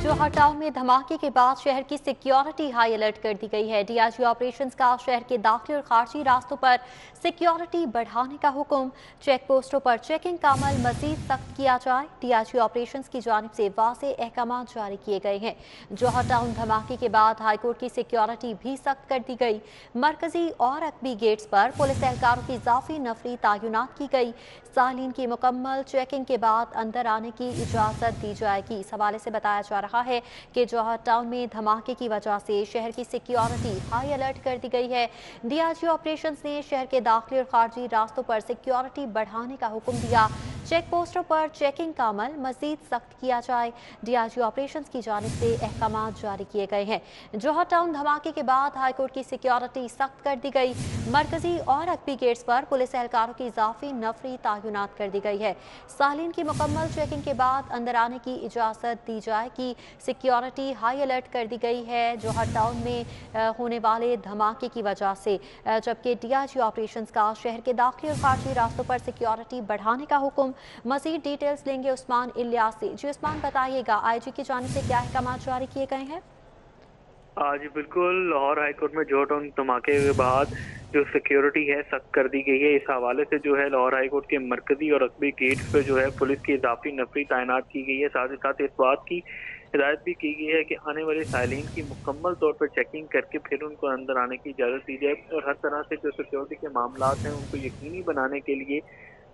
जोहर town में धमाके के बाद शहर की सिक्योरिटी हाई अलर्ट कर दी गई है। डीआईजी ऑपरेशंस का शहर के दाखिली और खारजी रास्तों पर सिक्योरिटी बढ़ाने का हुक्म। चेक पोस्टों पर चेकिंग का अमल मजीद सख्त किया जाए। डीआईजी ऑपरेशंस की जानिब से वाज़े अहकाम जारी किए गए हैं। जोहर टाउन धमाके के बाद हाईकोर्ट की सिक्योरिटी भी सख्त कर दी गई। मरकजी और अकबी गेट्स पर पुलिस एहलकारों की इजाफी नफरी तैनात की गई। सालीन की मुकम्मल चेकिंग के बाद अंदर आने की इजाज़त दी जाएगी। इस हवाले से बताया जा रहा है कि जोहर टाउन में धमाके की वजह से शहर की सिक्योरिटी हाई अलर्ट कर दी गई है। डीआईजी ऑपरेशंस ने शहर के दाखिली और खारजी रास्तों पर सिक्योरिटी बढ़ाने का हुक्म दिया। चेक पोस्टों पर चेकिंग का अमल मजीद सख्त किया जाए। डीआईजी ऑपरेशंस की जानिब से अहकाम जारी किए गए हैं। जोहर टाउन धमाके के बाद हाईकोर्ट की सिक्योरिटी सख्त कर दी गई। मरकजी और अकबी गेट्स पर पुलिस एहलकारों की इजाफी नफरी तैनात कर दी गई है। सालीन की मुकम्मल चेकिंग के बाद अंदर आने की इजाज़त दी जाएगी। सिक्योरिटी हाई अलर्ट कर दी गई है जोहर टाउन में होने वाले धमाके की वजह से, जबकि डीआईजी ऑपरेशंस का शहर के दाखिली और खारजी रास्तों पर सिक्योरिटी बढ़ाने का हुक्म। मजीद डिटेल्स लेंगे उस्मान इलियास से। जी उस्मान, बताइएगा आईजी की जानिब से क्या अहकाम जारी किए गए हैं? आज बिल्कुल लाहौर हाईकोर्ट में जोहर टाउन धमाके के बाद जो सिक्योरिटी है सख्त कर दी गई है। इस हवाले से जो है लाहौर हाईकोर्ट के मरकजी और अकबी गेट्स पे जो है पुलिस की इजाफी नफरी तैनात की गई है। साथ ही साथ इस बात की हिदायत भी की गई है कि आने वाले साइलिन की मुकम्मल तौर पर चेकिंग करके फिर उनको अंदर आने की इजाज़त दी जाए और हर तरह से जो सिक्योरिटी के मामला हैं उनको यकीनी बनाने के लिए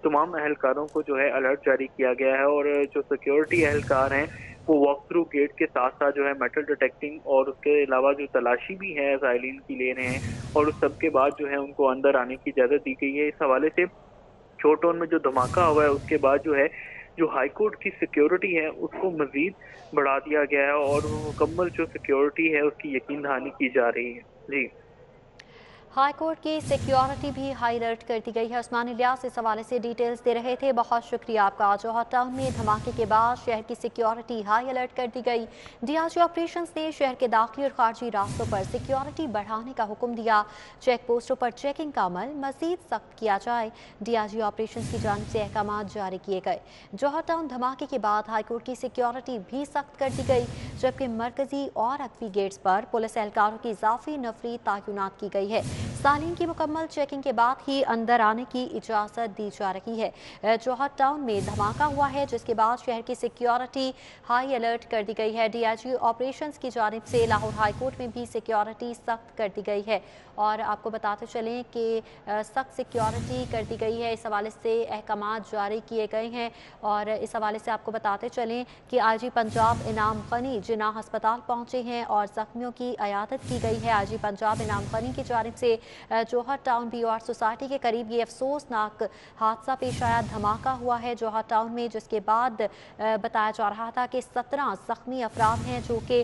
तमाम अहलकारों को जो है अलर्ट जारी किया गया है। और जो सिक्योरिटी अहलकार हैं वो वॉक थ्रू गेट के साथ साथ जो है मेटल डिटेक्टिंग और उसके अलावा जो तलाशी भी है साइलिन की ले रहे हैं और उस सब के बाद जो है उनको अंदर आने की इजाज़त दी गई है। इस हवाले से छोटोन में जो धमाका हुआ है उसके बाद जो है जो हाईकोर्ट की सिक्योरिटी है उसको मजीद बढ़ा दिया गया है और मुकम्मल जो सिक्योरिटी है उसकी यकीन दहानी की जा रही है। जी, हाई कोर्ट की सिक्योरिटी भी हाई अलर्ट कर दी गई है। उस्मान इलियास इस हवाले से डिटेल्स दे रहे थे, बहुत शुक्रिया आपका। जोहर टाउन में धमाके के बाद शहर की सिक्योरिटी हाई अलर्ट कर दी गई। डीआईजी ऑपरेशंस ने शहर के दाखिली और खारजी रास्तों पर सिक्योरिटी बढ़ाने का हुक्म दिया। चेक पोस्टों पर चेकिंग का अमल मजीद सख्त किया जाए। डीआईजी ऑपरेशंस की जानिब से अहकाम जारी किए गए। जोहर टाउन धमाके के बाद हाईकोर्ट की सिक्योरिटी भी सख्त कर दी गई, जबकि मरकजी और अकबी गेट्स पर पुलिस एहलकारों की इजाफी नफरी तैनात की गई है। सालीन की मुकम्मल चेकिंग के बाद ही अंदर आने की इजाज़त दी जा रही है। जोहर टाउन में धमाका हुआ है जिसके बाद शहर की सिक्योरिटी हाई अलर्ट कर दी गई है। डीआईजी ऑपरेशंस की जानिब से लाहौर हाई कोर्ट में भी सिक्योरिटी सख्त कर दी गई है और आपको बताते चलें कि सख्त सिक्योरिटी कर दी गई है। इस हवाले से अहकाम जारी किए गए हैं और इस हवाले से आपको बताते चलें कि आईजी पंजाब इनाम गनी जिन्ना अस्पताल पहुंचे हैं और जख्मियों की अयादत की गई है। आईजी पंजाब इनाम गनी की जानिब से जोहर टाउन बीओआर सोसाइटी के करीब ये अफसोसनाक हादसा पेश आया। धमाका हुआ है जोहर टाउन में, जिसके बाद बताया जा रहा था कि 17 जख्मी अफराद हैं जो कि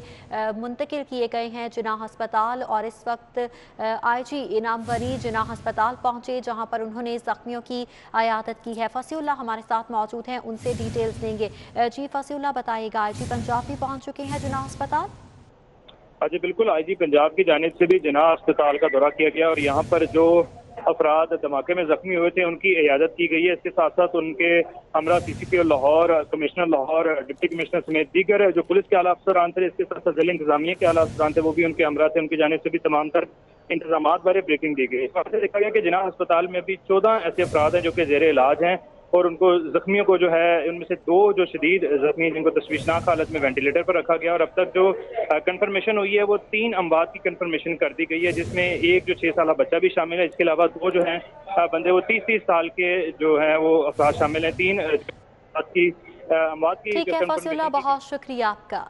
मुंतकिल किए गए हैं जिन्ना अस्पताल। और इस वक्त आईजी इनाम गनी जिन्ना अस्पताल पहुंचे जहां पर उन्होंने जख्मियों की अयादत की है। फसीउल्ला हमारे साथ मौजूद हैं, उनसे डिटेल्स लेंगे। जी फसीउल्ला, बताइएगा आईजी पंजाब भी पहुंच चुके हैं जिन्ना अस्पताल? हाँ जी बिल्कुल, आईजी पंजाब की जानिब से भी जिन्ना अस्पताल का दौरा किया गया और यहाँ पर जो अफराद धमाके में जख्मी हुए थे उनकी इयादत की गई है। इसके साथ साथ उनके हमरा CCP Lahore, commissioner Lahore, deputy commissioner समेत दीगर जो पुलिस के आला अफसरान थे, इसके साथ साथ जिला इंतजामिया के आला अफसरान थे, वो भी उनके हमरा थे। उनकी जानिब से भी तमाम तर इंतजाम बारे ब्रीफिंग दी गई। इस वक्त देखा गया कि जिन्ना अस्पताल में भी 14 ऐसे अफराद हैं जो कि जेर इलाज हैं और उनको जख्मियों को जो है उनमें से 2 जो शदीद जख्मी जिनको तशवीशनाक हालत में वेंटिलेटर पर रखा गया और अब तक जो कंफर्मेशन हुई है वो 3 अमवात की कंफर्मेशन कर दी गई है, जिसमें एक जो 6 साल बच्चा भी शामिल है। इसके अलावा 2 जो हैं बंदे वो 30-30 साल के जो हैं वो अफराद शामिल हैं। 3 की अमवात की ठीक है फसीउल्ला, बहुत शुक्रिया आपका।